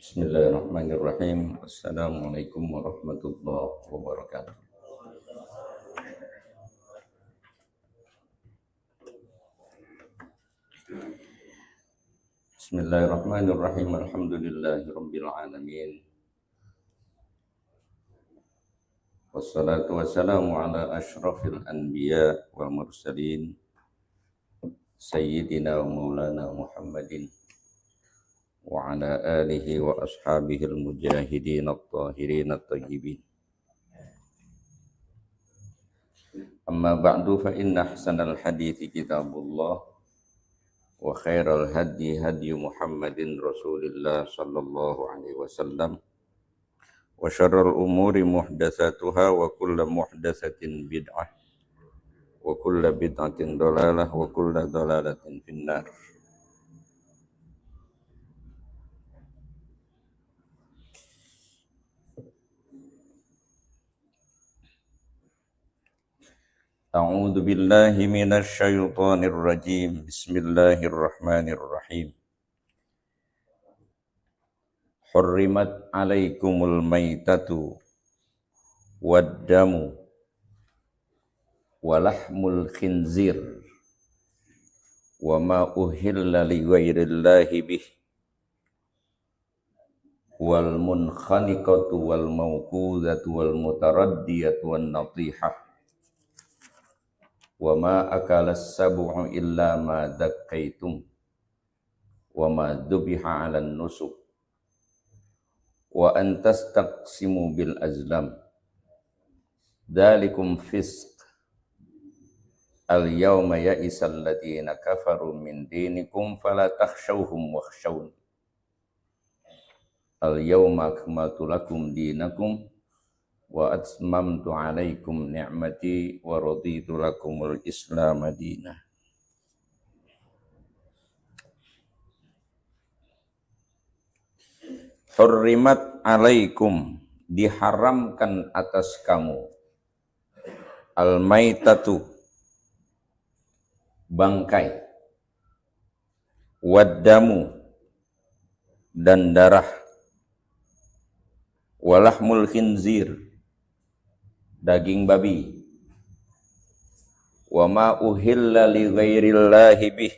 Bismillahirrahmanirrahim. Assalamualaikum warahmatullahi wabarakatuh. Bismillahirrahmanirrahim. Alhamdulillahirabbil alamin. Wassalatu wassalamu ala asyrafil anbiya wal mursalin sayyidina wa maulana Muhammadin wa ala alihi wa ashabihi al-mujahidin at-tahirin at-tayyibin. Amma ba'du fa inna ahsanal hadithi kitabullah wa khairal hadi hadi Muhammadin Rasulillah sallallahu alaihi wasallam wa syarrul umuri muhdatsatuha wa kullu muhdatsatin bid'ah wa kullu bid'atin dhalalah wa kullu dhalalatin finnar. A'udzu billahi minasy syaithanir rajim. Bismillahirrahmanirrahim. Hurrimat 'alaikumul maitatu wad-damu wa lahmul khinzir wa ma uhilla li ghairillahi bih wal munkhaniqatu wal mawqudatu wal mutaraddiyatu wan natihah wa ma akalas sab'u illa ma dakkaitum wa ma dubiha 'alan nusuk wa an tastaqsimu bil azlam dzalikum fisq al yawma ya'isal ladzina kafaru min dinikum fala takhshawhum wakhshawni al yawma akmaltu lakum dinakum wa atmamtu alaikum ni'mati wa raditu lakumul islam madinah. Hurrimat alaikum, diharamkan atas kamu, al-maitatu, bangkai, waddamu, dan darah, walahmul khinzir, daging babi, wa ma uhilla li ghairillahi bih,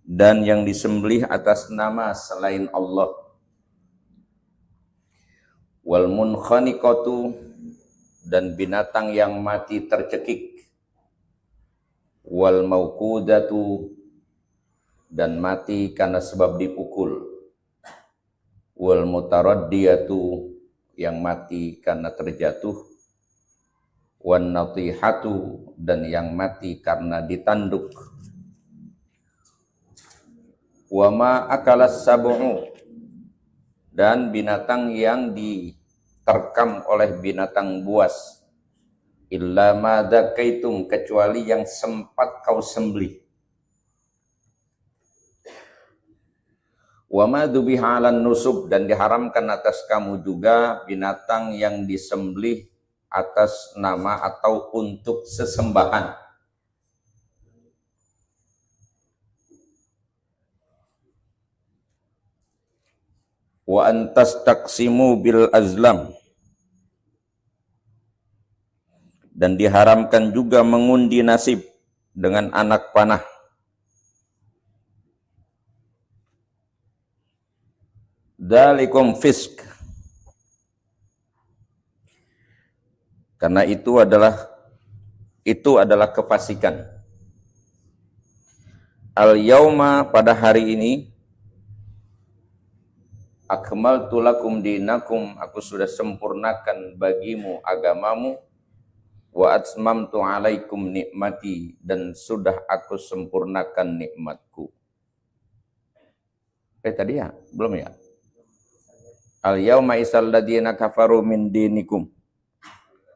dan yang disembelih atas nama selain Allah, wal munkhaniqatu, dan binatang yang mati tercekik, wal mauqudatu, dan mati karena sebab dipukul, wal mutaraddiyatu, yang mati karena terjatuh, wan natihatu, dan yang mati karena ditanduk, wa ma akalas sab'u, dan binatang yang diterkam oleh binatang buas, illa ma dzakaitum, kecuali yang sempat kau sembelih, wa ma dzubiha 'alan nusub, dan diharamkan atas kamu juga binatang yang disembelih atas nama atau untuk sesembahan. Wa antastaqsimu bil azlam, dan diharamkan juga mengundi nasib dengan anak panah. Dzalikum fisk, karena itu adalah kefasikan. Al yauma, pada hari ini, akmaltu lakum dinakum, aku sudah sempurnakan bagimu agamamu, wa atmamtu alaikum nikmati, dan sudah aku sempurnakan nikmatku. Tadi ya? Belum ya? Al yauma isal ladzina kafaru min dinikum,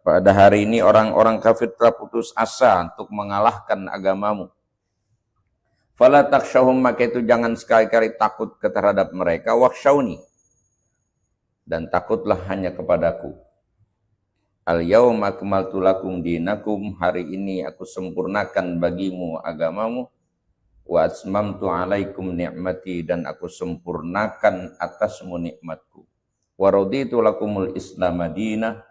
pada hari ini orang-orang kafir telah putus asa untuk mengalahkan agamamu. Fala takhshawhum, maka itu jangan sekali-kali takut terhadap mereka, wakhshawni, dan takutlah hanya kepadaku. Al yauma akmaltu lakum dinakum, hari ini aku sempurnakan bagimu agamamu, wa atmamtu alaikum ni'mati, dan aku sempurnakan atasmu nikmatku, wa raditu lakumul Islam madinah,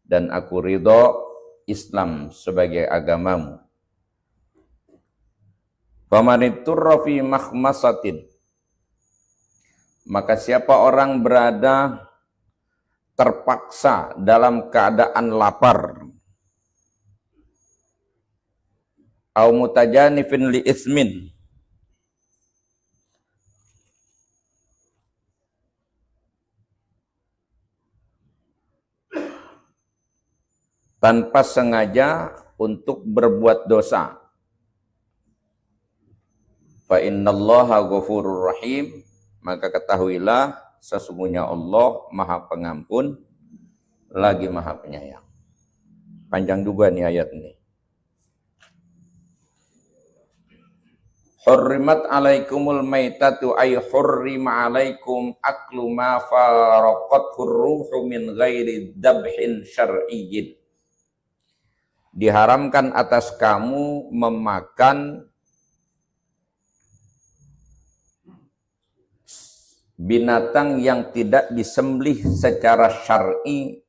dan aku ridho Islam sebagai agamamu. Famaniturra fi makhmasatin, maka siapa orang berada terpaksa dalam keadaan lapar, au mutajanifin li ismin, tanpa sengaja untuk berbuat dosa, fa innallaha ghafurur rahim, maka ketahuilah sesungguhnya Allah Maha Pengampun lagi Maha Penyayang. Panjang juga nih ayat ini. Hurrimat alaikumul maitatu ay hurrima alaikum aklu ma faraqathu ruhu min ghairi dabhin syar'iyyin. Diharamkan atas kamu memakan binatang yang tidak disembelih secara syar'i.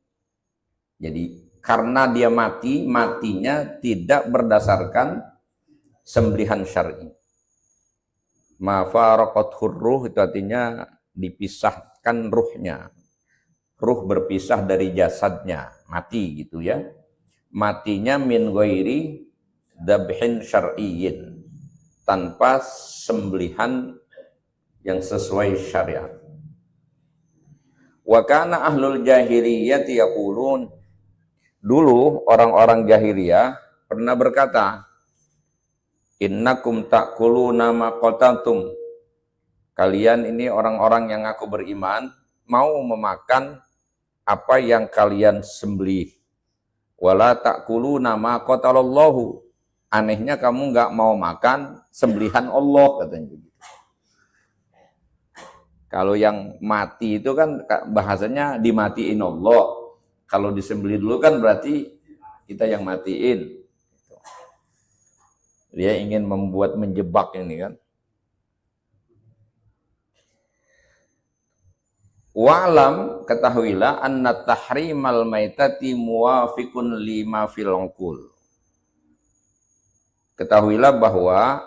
Jadi karena dia mati, matinya tidak berdasarkan sembelihan syar'i. Ma faraqathur ruh itu artinya dipisahkan ruhnya. Ruh berpisah dari jasadnya, mati gitu ya. Matinya min ghairi dabhin syar'iyyin, tanpa sembelihan yang sesuai syariat. Wa kana ahlul jahiliyati yaqulun, dulu orang-orang jahiliyah pernah berkata, innakum ta'kuluna ma qataltum, kalian ini orang-orang yang aku beriman mau memakan apa yang kalian sembelih. Wala ta'kuluna ma qatalallahu, anehnya kamu enggak mau makan sembelihan Allah, katanya begitu. Kalau yang mati itu kan bahasanya dimatiin Allah. Kalau disembelih dulu kan berarti kita yang matiin. Dia ingin membuat menjebak ini kan. Wa'lam, ketahuilah anna tahrimal maitati muwafiqun lima fil unqul. Ketahuilah bahwa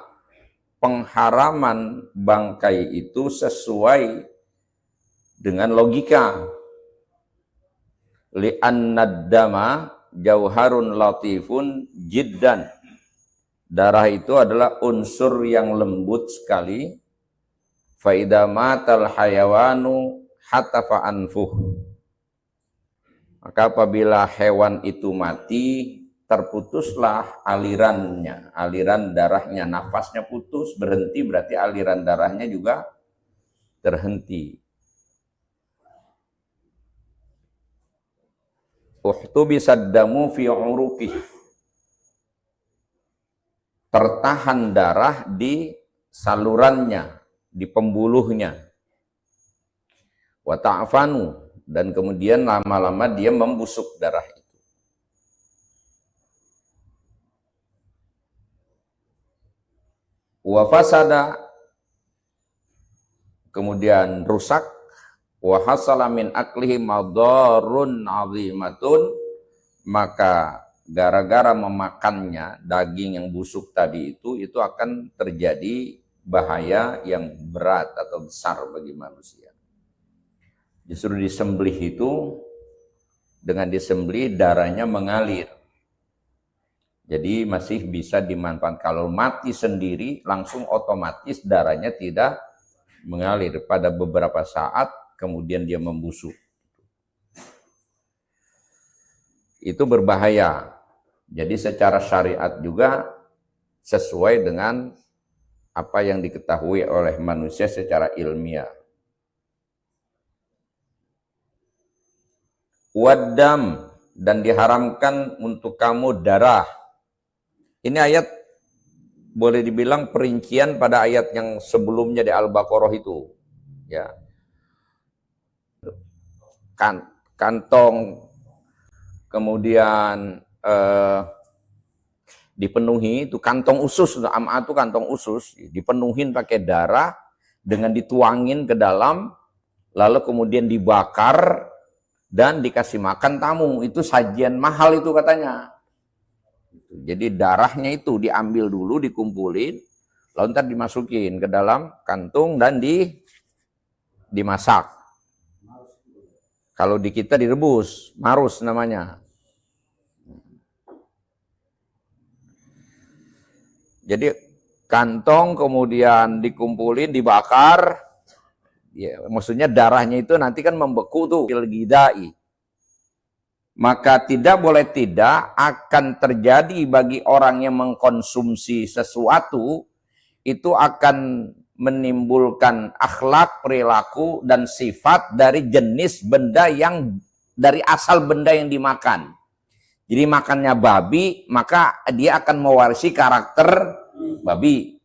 pengharaman bangkai itu sesuai dengan logika. Li'annad dama jauharun latifun jiddan. Darah itu adalah unsur yang lembut sekali. Fa idza matal hayawanu hatafa anfuh. Maka apabila hewan itu mati, terputuslah alirannya, aliran darahnya, nafasnya putus, berhenti, berarti aliran darahnya juga terhenti. Uhtubisad damu fi uruqih, tertahan darah di salurannya, di pembuluhnya. Wa ta'fanu, dan kemudian lama-lama dia membusuk darah itu. Wa fasada, kemudian rusak. Wa hasala min aklihi madarun azimatun, maka gara-gara memakannya daging yang busuk tadi itu akan terjadi bahaya yang berat atau besar bagi manusia. Justru disembelih itu, dengan disembelih darahnya mengalir. Jadi masih bisa dimanfaatkan. Kalau mati sendiri langsung otomatis darahnya tidak mengalir. Pada beberapa saat kemudian dia membusuk. Itu berbahaya. Jadi secara syariat juga sesuai dengan apa yang diketahui oleh manusia secara ilmiah. Waddam, dan diharamkan untuk kamu darah. Ini ayat boleh dibilang perincian pada ayat yang sebelumnya di Al-Baqarah itu. Ya. Kantong, kemudian dipenuhi itu kantong usus, am'ah itu kantong usus, dipenuhin pakai darah dengan dituangin ke dalam, lalu kemudian dibakar dan dikasih makan tamu. Itu sajian mahal itu katanya. Jadi darahnya itu diambil dulu, dikumpulin, lalu ntar dimasukin ke dalam kantung dan dimasak. Kalau di kita direbus, marus namanya. Jadi kantong kemudian dikumpulin, dibakar. Ya, maksudnya darahnya itu nanti kan membeku tuh, gidai. Maka tidak boleh tidak akan terjadi bagi orang yang mengkonsumsi sesuatu itu akan menimbulkan akhlak, perilaku, dan sifat dari jenis benda yang dari asal benda yang dimakan. Jadi makannya babi, maka dia akan mewarisi karakter babi.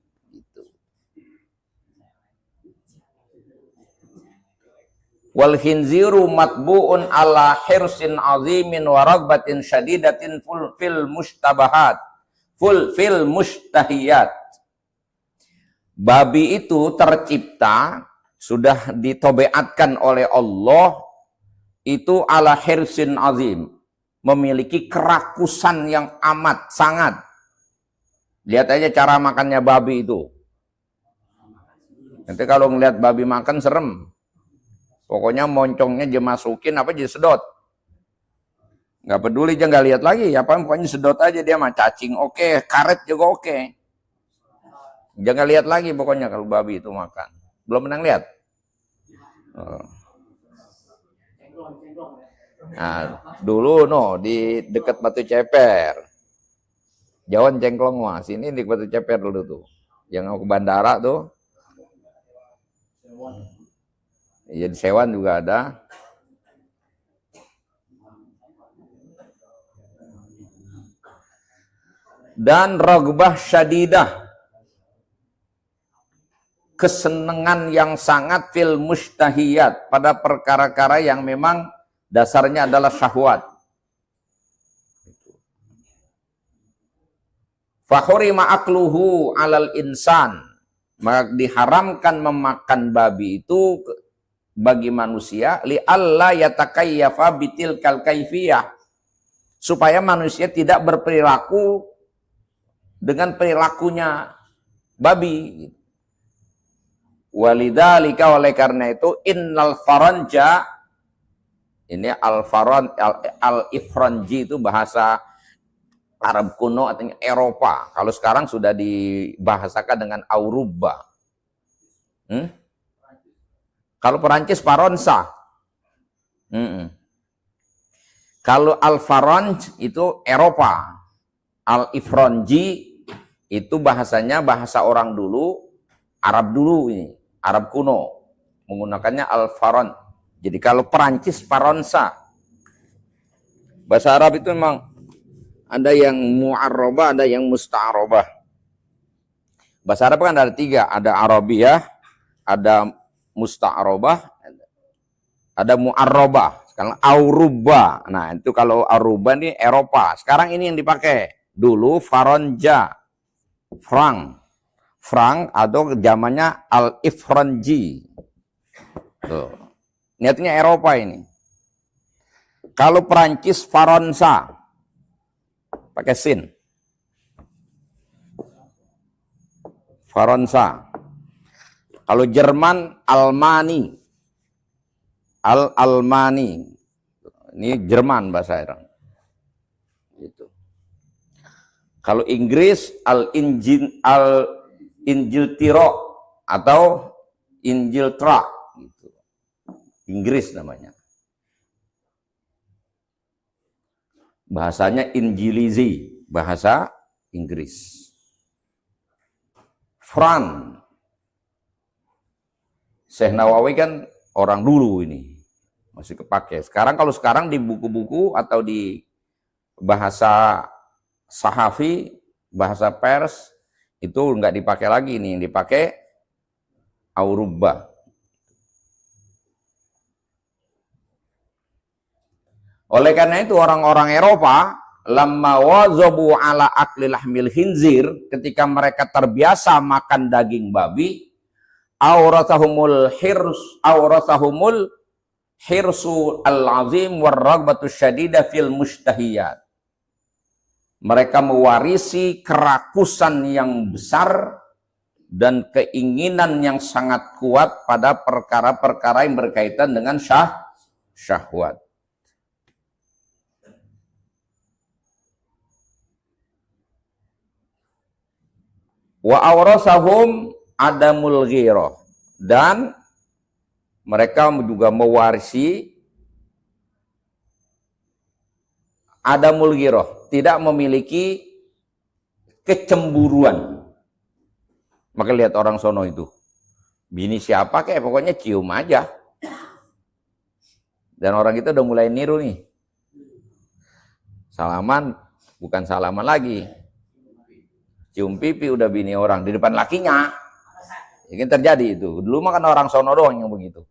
Wal khinziru matbu'un ala hirsin azimin wa ragbatin syadidatin fil mushtabahat fil mushtahiyat. Babi itu tercipta, sudah ditobeatkan oleh Allah, itu ala hirsin azim, memiliki kerakusan yang amat sangat. Lihat aja cara makannya babi itu. Nanti kalau ngeliat babi makan serem. Pokoknya moncongnya dia masukin apa jadi sedot. Nggak peduli aja, nggak lihat lagi. Apa pokoknya sedot aja dia mah, cacing oke, karet juga oke. Jangan lihat lagi pokoknya kalau babi itu makan. Belum pernah lihat? Oh. Nah, dulu di dekat Batu Ceper. Jauhan Cengklong mah, sini di Batu Ceper dulu tuh. Yang mau ke bandara tuh. Ya di Sewan juga ada. Dan ragbah syadidah, kesenangan yang sangat fil mushtahiyat, pada perkara-kara yang memang dasarnya adalah syahwat. Fahurima akluhu alal insan, maka diharamkan memakan babi itu bagi manusia, li alla yatakayyafa bitil kal kaifiyah, supaya manusia tidak berperilaku dengan perilakunya babi. Walidzalika, oleh karena itu, innal faranja, ini al-ifranji itu bahasa Arab kuno, artinya Eropa. Kalau sekarang sudah dibahasakan dengan Auruba. Kalau Perancis Faransa. Kalau Al-Faranj itu Eropa. Al-Ifranji itu bahasanya bahasa orang dulu, Arab dulu ini, Arab kuno. Menggunakannya Al-Faranj. Jadi kalau Perancis Faransa. Bahasa Arab itu memang ada yang mu'arrabah, ada yang musta'arrabah. Bahasa Arab kan ada 3, ada Arabiyah, ada musta'arrabah, ada mu'arrabah. Sekarang Auruba. Nah, itu kalau Auruba ini Eropa. Sekarang ini yang dipakai. Dulu Faranja, Frank atau zamannya Al-Ifranji. Tuh. Niatnya Eropa ini. Kalau Perancis Faransa, pakai sin. Faransa. Kalau Jerman Almani. Al-Almani. Ini Jerman bahasa Iran. Gitu. Kalau Inggris Al-Injiltiro atau Injiltra. Gitu. Inggris namanya. Bahasanya Injilizi, bahasa Inggris. Fran. Syekh Nawawi kan orang dulu ini. Masih kepake. Kalau sekarang di buku-buku atau di bahasa sahafi, bahasa pers, itu nggak dipakai lagi nih. Yang dipakai Auruba. Oleh karena itu orang-orang Eropa lamma wazabu ala akli lahmil khinzir, ketika mereka terbiasa makan daging babi, auratahumul hirsu al-azim warragbatu syadida fil mushtahiyat. Mereka mewarisi kerakusan yang besar dan keinginan yang sangat kuat pada perkara-perkara yang berkaitan dengan syahwat. Wa awrasahum adamul ghirah, dan mereka juga mewarisi adamul ghirah, tidak memiliki kecemburuan. Maka lihat orang sono itu, bini siapa kayak pokoknya cium aja. Dan orang itu udah mulai niru nih. Salaman bukan salaman lagi, cium pipi udah bini orang di depan lakinya. Ini terjadi itu. Dulu mah kan orang sono doang yang begitu.